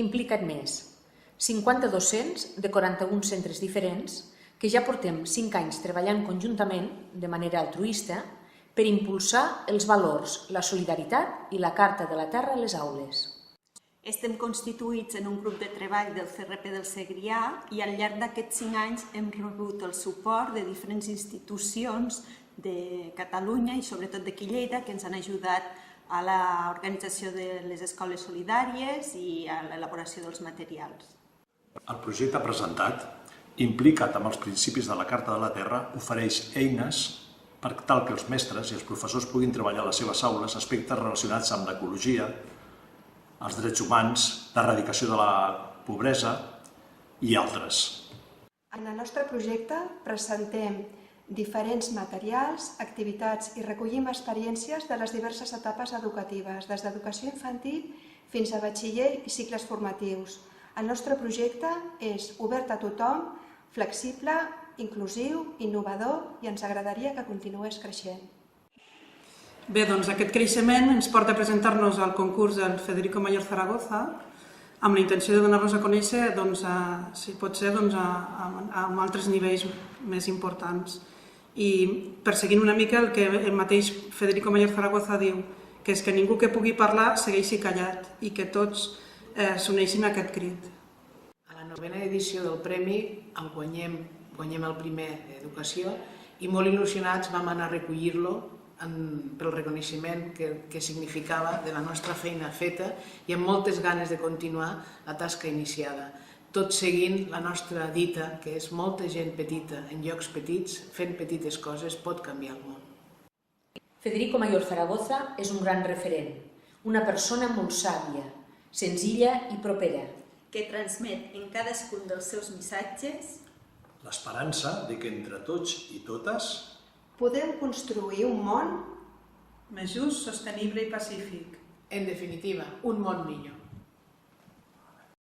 implicat més. 50 docents de 41 centres diferents que ja portem 5 anys treballant conjuntament de manera altruista per impulsar els valors, la solidaritat i la Carta de la Terra a les aules. Estem constituïts en un grup de treball del CRP del Segrià i al llarg d'aquests 5 anys hem rebut el suport de diferents institucions de Catalunya i sobretot d'aquí Lleida que ens han ajudat a l'organització de les escoles solidàries i a l'elaboració dels materials. El projecte presentat, implicat amb els principis de la Carta de la Terra, ofereix eines per tal que els mestres i els professors puguin treballar a les seves aules aspectes relacionats amb l'ecologia, els drets humans, l'erradicació de la pobresa i altres. En el nostre projecte presentem diferents materials, activitats i recollim experiències de les diverses etapes educatives, des d'educació infantil fins a batxiller i cicles formatius. El nostre projecte és obert a tothom, flexible, inclusiu, innovador i ens agradaria que continués creixent. Bé, doncs aquest creixement ens porta a presentar-nos al concurs del Federico Mayor Zaragoza amb la intenció de donar-nos a conèixer, si pot ser, a altres nivells més importants. I perseguint una mica el que el mateix Federico Mayor Zaragoza diu, que és que ningú que pugui parlar segueixi callat i que tots s'uneixin a aquest crit. A la 9a edició del Premi el guanyem el primer d'Educació i molt il·lusionats vam anar a recollir-lo pel reconeixement que significava de la nostra feina feta i amb moltes ganes de continuar la tasca iniciada. Tot seguint la nostra dita, que és molta gent petita en llocs petits, fent petites coses, pot canviar el món. Federico Mayor Zaragoza és un gran referent, una persona molt sàvia, senzilla i propera, que transmet en cadascun dels seus missatges l'esperança de que entre tots i totes podem construir un món més just, sostenible i pacífic. En definitiva, un món millor.